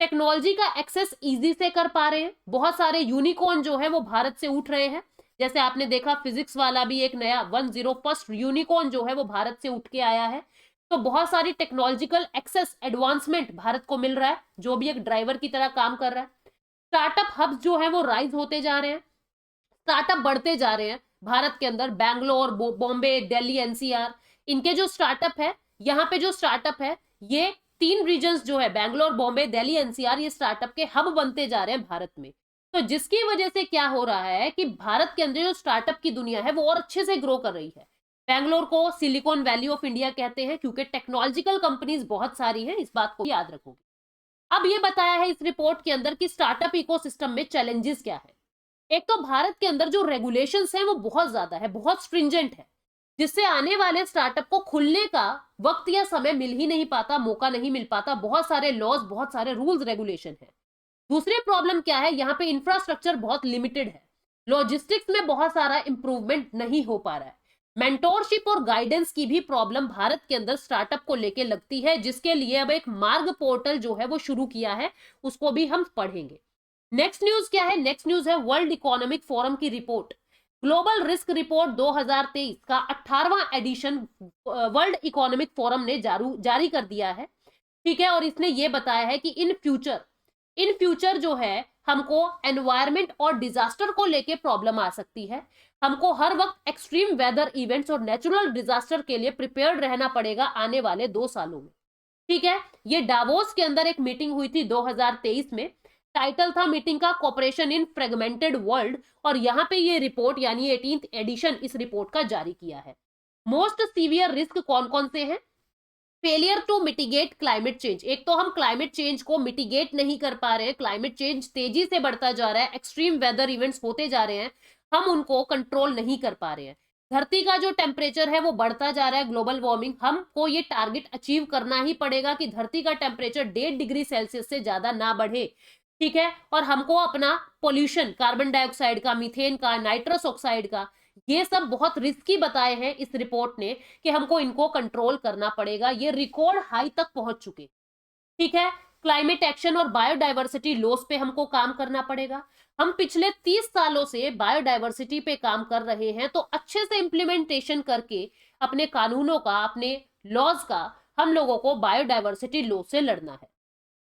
टेक्नोलॉजी का एक्सेस इजी से कर पा रहे हैं। बहुत सारे यूनिकॉर्न जो है वो भारत से उठ रहे हैं। जैसे आपने देखा फिजिक्स वाला भी एक नया 101st यूनिकॉर्न जो है वो भारत से उठ के आया है। तो बहुत सारी टेक्नोलॉजिकल एक्सेस एडवांसमेंट भारत को मिल रहा है, जो भी एक ड्राइवर की तरह काम कर रहा है। स्टार्टअप हब्स जो है वो राइज होते जा रहे हैं, स्टार्टअप बढ़ते जा रहे हैं भारत के अंदर। बैंगलोर, बॉम्बे, दिल्ली, एनसीआर, इनके जो स्टार्टअप है, यहाँ पे जो स्टार्टअप है, ये 3 रीजन्स जो है, बैंगलोर, बॉम्बे, दिल्ली, एनसीआर, ये स्टार्टअप के हब बनते जा रहे हैं भारत में। तो जिसकी वजह से क्या हो रहा है कि भारत के अंदर जो स्टार्टअप की दुनिया है वो और अच्छे से ग्रो कर रही है। बैंगलोर को सिलिकॉन वैली ऑफ इंडिया कहते हैं क्योंकि टेक्नोलॉजिकल कंपनीज बहुत सारी हैं, इस बात को याद रखोगे। अब ये बताया है इस रिपोर्ट के अंदर कि स्टार्टअप इकोसिस्टम में चैलेंजेस क्या है। एक तो भारत के अंदर जो रेगुलेशंस हैं वो बहुत ज्यादा है, बहुत स्ट्रिंजेंट है, जिससे आने वाले स्टार्टअप को खुलने का वक्त या समय मिल ही नहीं पाता, मौका नहीं मिल पाता। बहुत सारे लॉज, बहुत सारे रूल्स रेगुलेशन है। दूसरी प्रॉब्लम क्या है, यहाँ पे इंफ्रास्ट्रक्चर बहुत लिमिटेड है। लॉजिस्टिक्स में बहुत सारा इंप्रूवमेंट नहीं हो पा रहा है। मेंटोरशिप और गाइडेंस की भी प्रॉब्लम भारत के अंदर स्टार्टअप को लेके लगती है, जिसके लिए अब एक मार्ग पोर्टल जो है वो शुरू किया है, उसको भी हम पढ़ेंगे। नेक्स्ट न्यूज क्या है? नेक्स्ट न्यूज है वर्ल्ड इकोनॉमिक फोरम की रिपोर्ट, ग्लोबल रिस्क रिपोर्ट 2023 का 18वां एडिशन वर्ल्ड इकोनॉमिक फोरम ने जारी कर दिया है। ठीक है, और इसने ये बताया है कि इन फ्यूचर जो है हमको एनवायरमेंट और डिजास्टर को लेके प्रॉब्लम आ सकती है। हमको हर वक्त एक्सट्रीम वेदर इवेंट्स और नेचुरल डिजास्टर के लिए प्रिपेयर्ड रहना पड़ेगा आने वाले 2 सालों में। ठीक है, ये डावोस के अंदर एक मीटिंग हुई थी 2023 में। टाइटल था मीटिंग का कॉपरेशन इन फ्रेगमेंटेड वर्ल्ड, और यहाँ पे ये रिपोर्ट यानी 18th एडिशन इस रिपोर्ट का जारी किया है। मोस्ट सीवियर रिस्क कौन कौन से हैं? Failure to mitigate climate change. एक तो हम क्लाइमेट चेंज को मिटिगेट नहीं कर पा रहे हैं, क्लाइमेट चेंज तेजी से बढ़ता जा रहा है, एक्सट्रीम वेदर इवेंट्स होते जा रहे हैं, हम उनको कंट्रोल नहीं कर पा रहे हैं। धरती का जो टेम्परेचर है वो बढ़ता जा रहा है, ग्लोबल वार्मिंग। हमको ये टारगेट अचीव करना ही पड़ेगा कि धरती का टेम्परेचर 1.5 डिग्री सेल्सियस से ज्यादा ना बढ़े। ठीक है, और हमको अपना पोल्यूशन, कार्बन डाइऑक्साइड का, मीथेन का, नाइट्रस ऑक्साइड का, ये सब बहुत रिस्की बताए हैं इस रिपोर्ट ने कि हमको इनको कंट्रोल करना पड़ेगा। ये रिकॉर्ड हाई तक पहुंच चुके। ठीक है, क्लाइमेट एक्शन और बायोडाइवर्सिटी लॉस पे हमको काम करना पड़ेगा। हम पिछले 30 सालों से बायोडाइवर्सिटी पे काम कर रहे हैं, तो अच्छे से इंप्लीमेंटेशन करके अपने कानूनों का, अपने लॉज का हम लोगों को बायोडाइवर्सिटी लॉ से लड़ना है।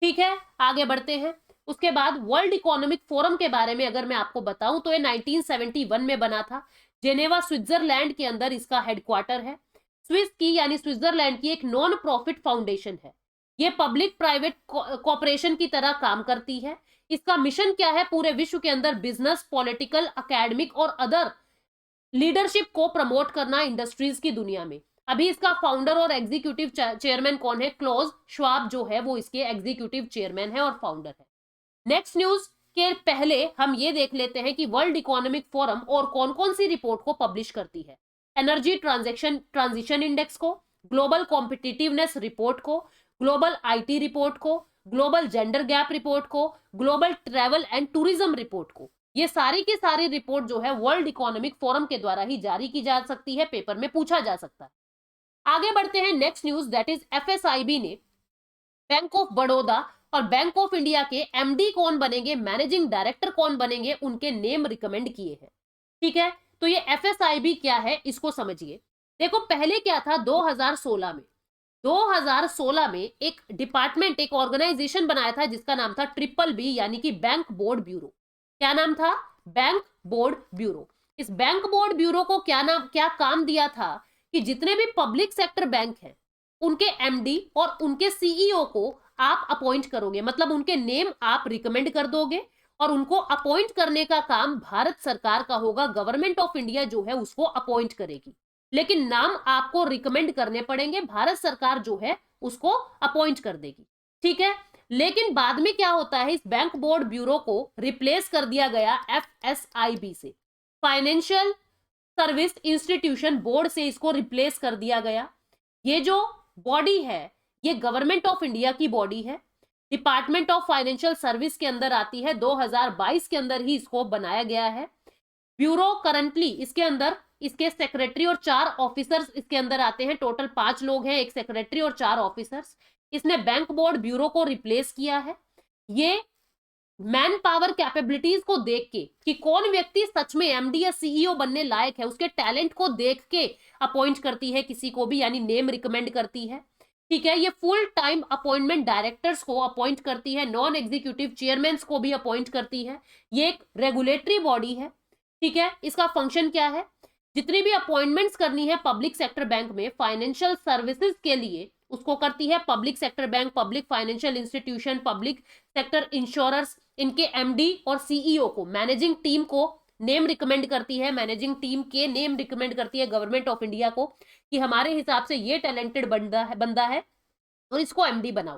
ठीक है, आगे बढ़ते हैं। उसके बाद वर्ल्ड इकोनॉमिक फोरम के बारे में अगर मैं आपको बताऊं तो ये 1971 में बना था। जेनेवा स्विट्जरलैंड के अंदर इसका हेडक्वार्टर है। स्विस की यानी स्विट्जरलैंड की एक नॉन प्रॉफिट फाउंडेशन है। ये पब्लिक प्राइवेट कॉर्पोरेशन की तरह काम करती है। इसका मिशन क्या है? पूरे विश्व के अंदर बिजनेस, पॉलिटिकल, एकेडमिक और अदर लीडरशिप को प्रमोट करना इंडस्ट्रीज की दुनिया में। अभी इसका फाउंडर और एग्जीक्यूटिव चेयरमैन कौन है? क्लोज श्वाब जो है वो इसके एग्जीक्यूटिव चेयरमैन है और फाउंडर है। नेक्स्ट न्यूज के पहले हम ये देख लेते हैं कि वर्ल्ड इकोनॉमिक फोरम और कौन कौन सी रिपोर्ट को पब्लिश करती है। एनर्जी ट्रांजिशन इंडेक्स को, ग्लोबल कॉम्पिटिटिवनेस रिपोर्ट को, ग्लोबल आईटी रिपोर्ट को, ग्लोबल जेंडर गैप रिपोर्ट को, global travel and tourism report को। ये सारी की सारी रिपोर्ट जो है वर्ल्ड इकोनॉमिक फोरम के द्वारा ही जारी की जा सकती है, पेपर में पूछा जा सकता है। आगे बढ़ते हैं नेक्स्ट न्यूज, दैट इज एफएसआईबी ने बैंक ऑफ बड़ौदा और बैंक ऑफ इंडिया के एमडी कौन बनेंगे, मैनेजिंग डायरेक्टर कौन बनेंगे, उनके नेम रिकमेंड किए हैं। ठीक है, तो ये एफएसआईबी क्या है इसको समझिए। देखो पहले क्या था, 2016 में एक डिपार्टमेंट, एक ऑर्गेनाइजेशन बनाया था जिसका नाम था ट्रिपल बी, यानी कि बैंक बोर्ड ब्यूरो। क्या नाम था? Bank board bureau. इस बैंक बोर्ड ब्यूरो को क्या काम दिया था कि जितने भी पब्लिक सेक्टर बैंक हैं उनके एमडी और उनके सीईओ को आप अपॉइंट करोगे, मतलब उनके नेम आप रिकमेंड कर दोगे और उनको अपॉइंट करने का काम भारत सरकार का होगा। गवर्नमेंट ऑफ इंडिया जो है उसको अपॉइंट करेगी, लेकिन नाम आपको रिकमेंड करने पड़ेंगे, भारत सरकार जो है उसको अपॉइंट कर देगी। ठीक है, लेकिन बाद में क्या होता है, इस बैंक बोर्ड ब्यूरो को रिप्लेस कर दिया गया एफएसआईबी से, फाइनेंशियल सर्विस इंस्टीट्यूशन बोर्ड से इसको रिप्लेस कर दिया गया। ये जो बॉडी है ये गवर्नमेंट ऑफ इंडिया की बॉडी है, डिपार्टमेंट ऑफ फाइनेंशियल सर्विस के अंदर आती है। 2022 के अंदर ही इसको बनाया गया है। ब्यूरो करंटली इसके अंदर इसके सेक्रेटरी और 4 ऑफिसर्स इसके अंदर आते हैं। टोटल 5 लोग हैं, एक सेक्रेटरी और 4 ऑफिसर्स। इसने बैंक बोर्ड ब्यूरो को रिप्लेस किया है। ये मैन पावर कैपेबिलिटीज को देख के कि कौन व्यक्ति सच में एमडी या सीईओ बनने लायक है, उसके टैलेंट को देख के अपॉइंट करती है किसी को भी, यानी नेम रिकमेंड करती है। ठीक है, ये फुल टाइम अपॉइंटमेंट डायरेक्टर्स को अपॉइंट करती है, नॉन एग्जीक्यूटिव चेयरमैन को भी अपॉइंट करती है। ये एक रेगुलेटरी बॉडी है। ठीक है, इसका फंक्शन क्या है? जितनी भी अपॉइंटमेंट्स करनी है पब्लिक सेक्टर बैंक में फाइनेंशियल सर्विसेज के लिए, उसको करती है public sector bank, public financial institution, public sector insurers, इनके एमडी और सीईओ को, मैनेजिंग टीम को नेम रिकमेंड करती है, मैनेजिंग टीम के नेम रिकमेंड करती है गवर्नमेंट ऑफ इंडिया को कि हमारे हिसाब से ये टैलेंटेड बंदा है और इसको एमडी बनाओ।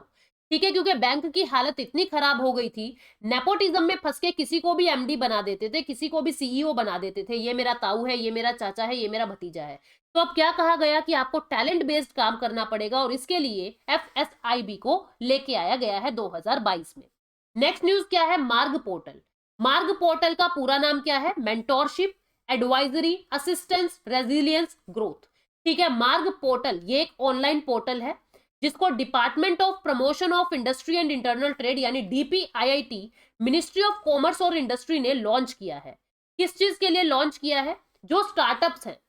ठीक है, क्योंकि बैंक की हालत इतनी खराब हो गई थी, नेपोटिज्म में फंस के किसी को भी एमडी बना देते थे, किसी को भी सीईओ बना देते थे, ये मेरा ताऊ है, ये मेरा चाचा है, ये मेरा भतीजा है। तो अब क्या कहा गया कि आपको टैलेंट बेस्ड काम करना पड़ेगा और इसके लिए एफएसआईबी को लेके आया गया है 2022 में। नेक्स्ट न्यूज क्या है? मार्ग पोर्टल। मार्ग पोर्टल का पूरा नाम क्या है? Mentorship, advisory, assistance, resilience, growth. ठीक है, मार्ग पोर्टल ये एक ऑनलाइन पोर्टल है जिसको department of promotion of industry and internal trade यानी डीपीआईआईटी, मिनिस्ट्री ऑफ कॉमर्स और इंडस्ट्री ने लॉन्च किया है। किस चीज के लिए लॉन्च किया है? जो स्टार्टअप्स हैं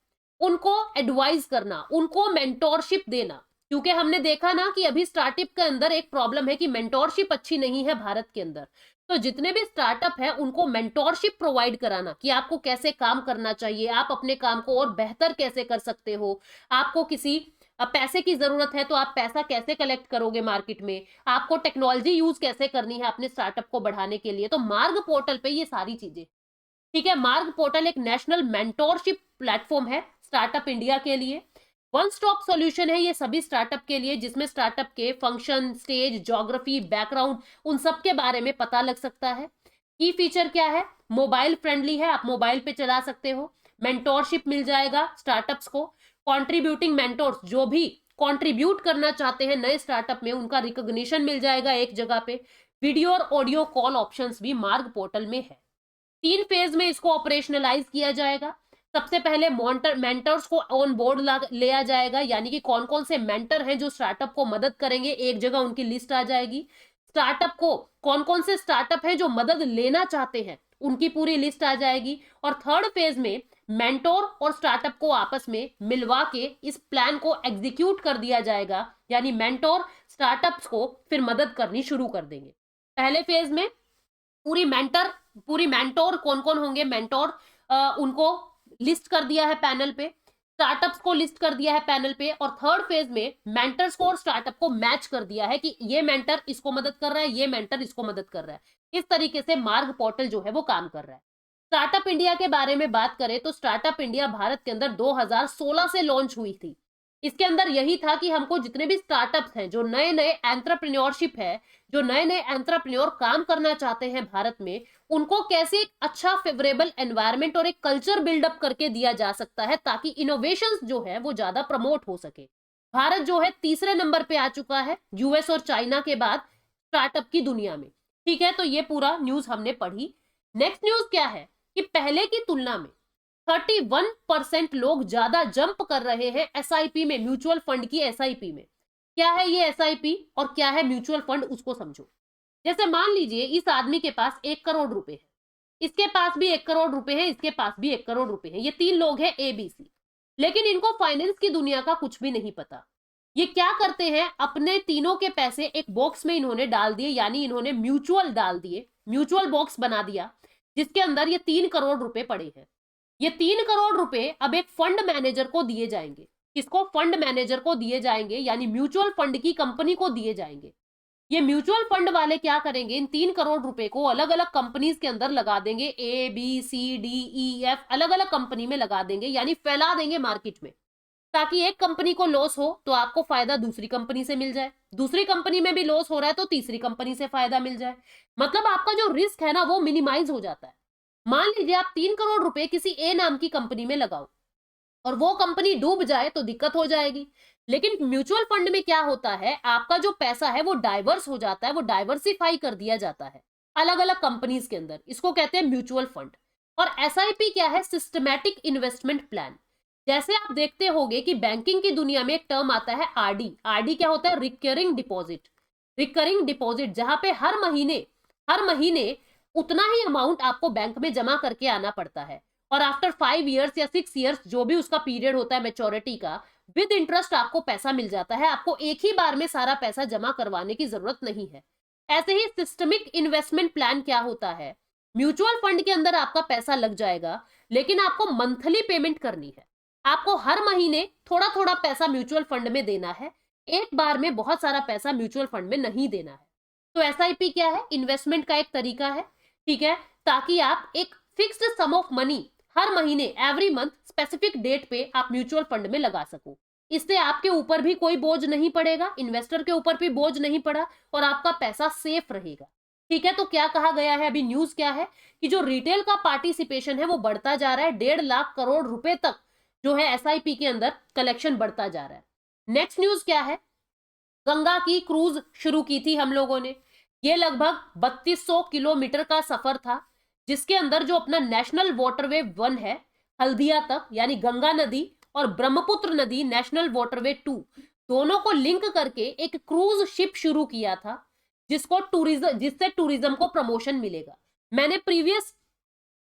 उनको एडवाइज करना, उनको मेंटोरशिप देना। क्योंकि हमने देखा ना कि अभी स्टार्टअप के अंदर एक प्रॉब्लम है कि मेंटोरशिप अच्छी नहीं है भारत के अंदर। तो जितने भी स्टार्टअप है उनको मेंटोरशिप प्रोवाइड कराना कि आपको कैसे काम करना चाहिए, आप अपने काम को और बेहतर कैसे कर सकते हो, आपको किसी पैसे की जरूरत है तो आप पैसा कैसे कलेक्ट करोगे मार्केट में, आपको टेक्नोलॉजी यूज कैसे करनी है अपने स्टार्टअप को बढ़ाने के लिए। तो मार्ग पोर्टल पे ये सारी चीजें। ठीक है, मार्ग पोर्टल एक नेशनल मेंटोरशिप प्लेटफॉर्म है स्टार्टअप इंडिया के लिए। वन स्टॉप सॉल्यूशन है ये सभी स्टार्टअप के लिए, जिसमें स्टार्टअप के फंक्शन, स्टेज, ज्योग्राफी, बैकग्राउंड, उन सब के बारे में पता लग सकता है। की फीचर क्या है? मोबाइल फ्रेंडली है, आप मोबाइल पे चला सकते हो। मेंटोरशिप मिल जाएगा स्टार्टअप्स को। कॉन्ट्रीब्यूटिंग मेंटोर्स जो भी कॉन्ट्रीब्यूट करना चाहते हैं नए स्टार्टअप में, उनका रिकॉग्निशन मिल जाएगा एक जगह पे। वीडियो और ऑडियो कॉल ऑप्शंस भी मार्ग पोर्टल में है। 3 फेज में इसको ऑपरेशनलाइज किया जाएगा। सबसे पहले मेंटर्स को ऑन बोर्ड लिया जाएगा, यानी कि कौन कौन से मेंटर हैं जो स्टार्टअप को मदद करेंगे, एक जगह उनकी लिस्ट आ जाएगी। स्टार्टअप को कौन कौन से स्टार्टअप हैं जो मदद लेना चाहते हैं, उनकी पूरी लिस्ट आ जाएगी। और थर्ड फेज में मेंटोर और स्टार्टअप को आपस में मिलवा के इस प्लान को एग्जीक्यूट कर दिया जाएगा, यानी मेंटोर स्टार्टअप्स को फिर मदद करनी शुरू कर देंगे। पहले फेज में पूरी मेंटोर कौन कौन होंगे, मेंटोर उनको लिस्ट कर दिया है पैनल पे, स्टार्टअप्स को लिस्ट कर दिया है पैनल पे, और थर्ड फेज में मेंटर्स को और स्टार्टअप को मैच कर दिया है कि ये मेंटर इसको मदद कर रहा है, ये मेंटर इसको मदद कर रहा है। इस तरीके से मार्ग पोर्टल जो है वो काम कर रहा है। स्टार्टअप इंडिया के बारे में बात करें तो स्टार्टअप इंडिया भारत के अंदर 2016 से लॉन्च हुई थी। इसके अंदर यही था कि हमको जितने भी स्टार्टअप्स हैं, जो नए नए एंटरप्रेन्योरशिप है, जो नए नए एंटरप्रेन्योर काम करना चाहते हैं भारत में, उनको कैसे एक अच्छा फेवरेबल एनवायरनमेंट और एक कल्चर बिल्डअप करके दिया जा सकता है, ताकि इनोवेशन जो है वो ज्यादा प्रमोट हो सके। भारत जो है तीसरे नंबर पे आ चुका है यूएस और चाइना के बाद स्टार्टअप की दुनिया में। ठीक है, तो ये पूरा न्यूज हमने पढ़ी। नेक्स्ट न्यूज क्या है कि पहले की तुलना में 31% लोग ज्यादा जंप कर रहे हैं एसआईपी में, म्यूचुअल फंड की एसआईपी में। क्या है ये एसआईपी और क्या है म्यूचुअल फंड, उसको समझो। जैसे मान लीजिए इस आदमी के पास 1 करोड़ रुपए है, इसके पास भी 1 करोड़ रुपए है, इसके पास भी 1 करोड़ रुपए है। ये 3 लोग हैं एबीसी, लेकिन इनको फाइनेंस की दुनिया का कुछ भी नहीं पता। ये क्या करते हैं, अपने तीनों के पैसे एक बॉक्स में इन्होंने डाल दिए, यानी इन्होंने म्यूचुअल डाल दिए, म्यूचुअल बॉक्स बना दिया, जिसके अंदर ये 3 करोड़ रुपए पड़े हैं। ये 3 करोड़ रुपए अब एक फंड मैनेजर को दिए जाएंगे। किसको? फंड मैनेजर को दिए जाएंगे, यानी म्यूचुअल फंड की कंपनी को दिए जाएंगे। ये म्यूचुअल फंड वाले क्या करेंगे, इन 3 करोड़ रुपए को अलग अलग कंपनीज के अंदर लगा देंगे, A B C D E F अलग अलग कंपनी में लगा देंगे, यानी फैला देंगे मार्केट में, ताकि एक कंपनी को लॉस हो तो आपको फायदा दूसरी कंपनी से मिल जाए, दूसरी कंपनी में भी लॉस हो रहा है तो तीसरी कंपनी से फायदा मिल जाए। मतलब आपका जो रिस्क है ना वो मिनिमाइज हो जाता है। मान लीजिए आप 3 करोड़ रुपए किसी ए नाम की कंपनी में लगाओ और वो कंपनी डूब जाए तो दिक्कत हो जाएगी। लेकिन म्यूचुअल फंड में क्या होता है, आपका जो पैसा है वो डाइवर्स हो जाता है, वो डाइवर्सिफाई कर दिया जाता है अलग अलग कंपनीज के अंदर। इसको कहते हैं म्यूचुअल फंड। और एसआईपी क्या है? Systematic investment plan. जैसे आप देखते होंगे कि बैंकिंग की दुनिया में एक टर्म आता है आरडी। आरडी क्या होता है? Recurring deposit. रिकरिंग डिपॉजिट, जहां पे हर महीने उतना ही अमाउंट आपको बैंक में जमा करके आना पड़ता है, और आफ्टर 5 इयर्स या 6 इयर्स जो भी उसका पीरियड होता है मेच्योरिटी का, विद इंटरेस्ट आपको पैसा मिल जाता है। आपको एक ही बार में सारा पैसा जमा करवाने की जरूरत नहीं है। ऐसे ही सिस्टमिक इन्वेस्टमेंट प्लान क्या होता है, म्यूचुअल फंड के अंदर आपका पैसा लग जाएगा, लेकिन आपको मंथली पेमेंट करनी है। आपको हर महीने थोड़ा थोड़ा पैसा म्यूचुअल फंड में देना है, एक बार में बहुत सारा पैसा म्यूचुअल फंड में नहीं देना है। तो एसआईपी क्या है? इन्वेस्टमेंट का एक तरीका है, ठीक है, ताकि आप एक फिक्स्ड सम ऑफ मनी हर महीने, एवरी मंथ, स्पेसिफिक डेट पे आप म्यूचुअल फंड में लगा सको। इससे आपके ऊपर भी कोई बोझ नहीं पड़ेगा, इन्वेस्टर के ऊपर भी बोझ नहीं पड़ा, और आपका पैसा सेफ रहेगा। ठीक है, तो क्या कहा गया है, अभी न्यूज क्या है कि जो रिटेल का पार्टिसिपेशन है वो बढ़ता जा रहा है, 1.5 लाख करोड़ रुपए तक जो है एसआईपी के अंदर कलेक्शन बढ़ता जा रहा है। नेक्स्ट न्यूज क्या है, गंगा की क्रूज शुरू की थी हम लोगों ने। ये लगभग 3200 किलोमीटर का सफर था, जिसके अंदर जो अपना नेशनल वाटरवे 1 है हल्दिया तक, यानी गंगा नदी, और ब्रह्मपुत्र नदी नेशनल वाटरवे 2, दोनों को लिंक करके एक क्रूज शिप शुरू किया था, जिससे टूरिज्म को प्रमोशन मिलेगा। मैंने प्रीवियस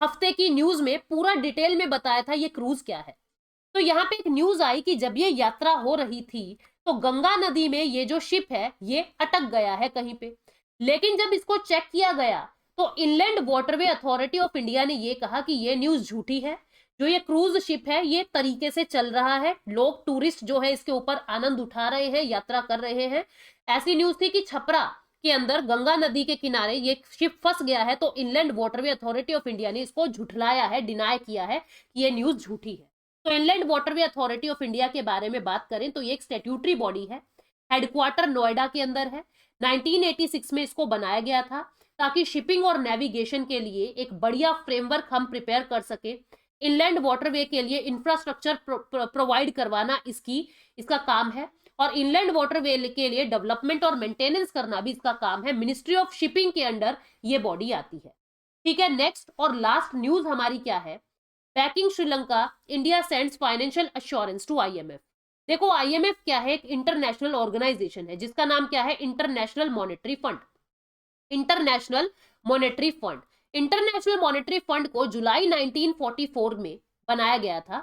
हफ्ते की न्यूज में पूरा डिटेल में बताया था ये क्रूज क्या है। तो यहाँ पे एक न्यूज आई कि जब ये यात्रा हो रही थी तो गंगा नदी में ये जो शिप है ये अटक गया है कहीं पे। लेकिन जब इसको चेक किया गया तो inland waterway authority of India ने ये कहा कि ये न्यूज झूठी है, जो ये क्रूज शिप है ये तरीके से चल रहा है, लोग टूरिस्ट जो है इसके ऊपर आनंद उठा रहे हैं, यात्रा कर रहे हैं। ऐसी न्यूज थी कि छपरा के अंदर गंगा नदी के किनारे ये शिप फंस गया है, तो inland waterway authority of India ने इसको झुठलाया है, डिनाई किया है कि ये न्यूज झूठी है। तो inland waterway authority of India के बारे में बात करें तो ये एक स्टैट्यूटरी बॉडी है, हेडक्वार्टर नोएडा के अंदर है। 1986 में इसको बनाया गया था ताकि शिपिंग और नेविगेशन के लिए एक बढ़िया फ्रेमवर्क हम प्रिपेयर कर सके। इनलैंड वाटरवे के लिए इंफ्रास्ट्रक्चर प्रोवाइड करवाना इसका काम है, और इनलैंड वाटरवे के लिए डेवलपमेंट और मेंटेनेंस करना भी इसका काम है। मिनिस्ट्री ऑफ शिपिंग के अंडर ये बॉडी आती है। ठीक है, नेक्स्ट और लास्ट न्यूज हमारी क्या है, backing Sri Lanka, India sends financial assurance to IMF. देखो आईएमएफ क्या है, एक इंटरनेशनल ऑर्गेनाइजेशन है जिसका नाम क्या है, international monetary fund. International monetary fund, international monetary fund को जुलाई 1944 में बनाया गया था,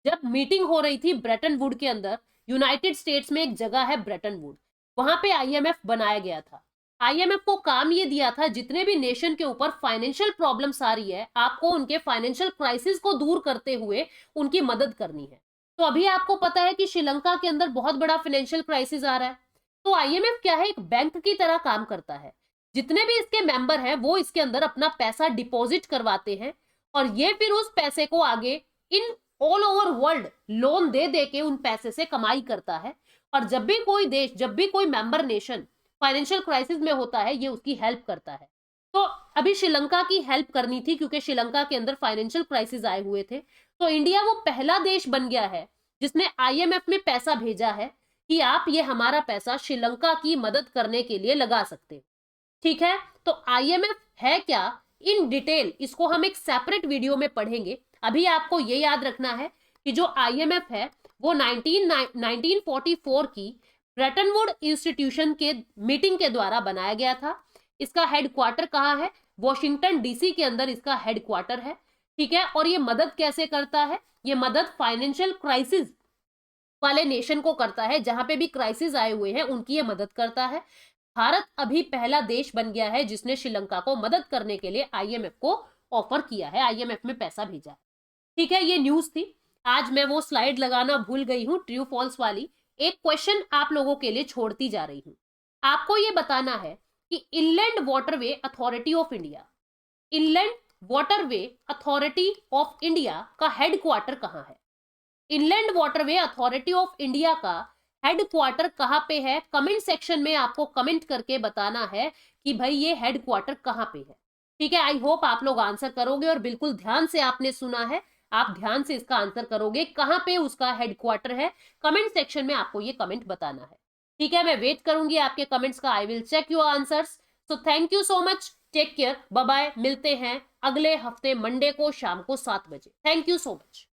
जब मीटिंग हो रही थी ब्रेटन वुड के अंदर। यूनाइटेड स्टेट्स में एक जगह है ब्रेटन वुड, वहां पे आईएमएफ बनाया गया था। आईएमएफ को काम ये दिया था, जितने भी नेशन के ऊपर फाइनेंशियल प्रॉब्लम्स आ रही है, आपको उनके फाइनेंशियल क्राइसिस को दूर करते हुए उनकी मदद करनी है। तो अभी आपको पता है कि श्रीलंका के अंदर बहुत बड़ा फाइनेंशियल क्राइसिस आ रहा है। तो आईएमएफ क्या है, एक बैंक की तरह काम करता है। जितने भी इसके मेंबर हैं वो इसके अंदर अपना पैसा डिपॉजिट करवाते हैं, और ये फिर उस पैसे को आगे in all over world loan दे दे के उन पैसे से कमाई करता है। और जब भी कोई देश, जब भी कोई मेंबर नेशन फाइनेंशियल क्राइसिस में होता है, ये उसकी हेल्प करता है। तो अभी श्रीलंका की हेल्प करनी थी क्योंकि श्रीलंका के अंदर फाइनेंशियल क्राइसिस आए हुए थे। तो इंडिया वो पहला देश बन गया है जिसने आईएमएफ में पैसा भेजा है कि आप ये हमारा पैसा श्रीलंका की मदद करने के लिए लगा सकते हो। ठीक है, तो आईएमएफ है क्या, इन डिटेल इसको हम एक सेपरेट वीडियो में पढ़ेंगे। अभी आपको ये याद रखना है कि जो आईएमएफ है वो 1944 की ब्रेटन वुड इंस्टीट्यूशन के मीटिंग के द्वारा बनाया गया था। इसका हेडक्वार्टर कहाँ है? वॉशिंगटन डीसी के अंदर इसका हेडक्वार्टर है। ठीक है, और ये मदद कैसे करता है? ये मदद फाइनेंशियल क्राइसिस वाले नेशन को करता है, जहां पे भी क्राइसिस आए हुए हैं उनकी ये मदद करता है। भारत अभी पहला देश बन गया है जिसने श्रीलंका को मदद करने के लिए आईएमएफ को ऑफर किया है, आईएमएफ में पैसा भेजा है। ठीक है, ये न्यूज थी। आज मैं वो स्लाइड लगाना भूल गई हूं, ट्रू फॉल्स वाली। एक क्वेश्चन आप लोगों के लिए छोड़ती जा रही हूं। आपको ये बताना है कि inland waterway authority of India, inland waterway authority of India का हेडक्वार्टर कहां है? Inland waterway authority of India का हेडक्वार्टर कहां पे है? कमेंट सेक्शन में आपको कमेंट करके बताना है कि भाई ये हेडक्वार्टर कहां पे है। ठीक है, आई होप आप लोग आंसर करोगे और बिल्कुल ध्यान से आपने सुना है, आप ध्यान से इसका आंसर करोगे कहां पे उसका हेडक्वार्टर है। कमेंट सेक्शन में आपको ये कमेंट बताना है। ठीक है, मैं वेट करूंगी आपके कमेंट्स का। I will check your answers. So thank you so much, take care, bye bye. मिलते हैं अगले हफ्ते मंडे को शाम को 7 बजे। Thank you so much.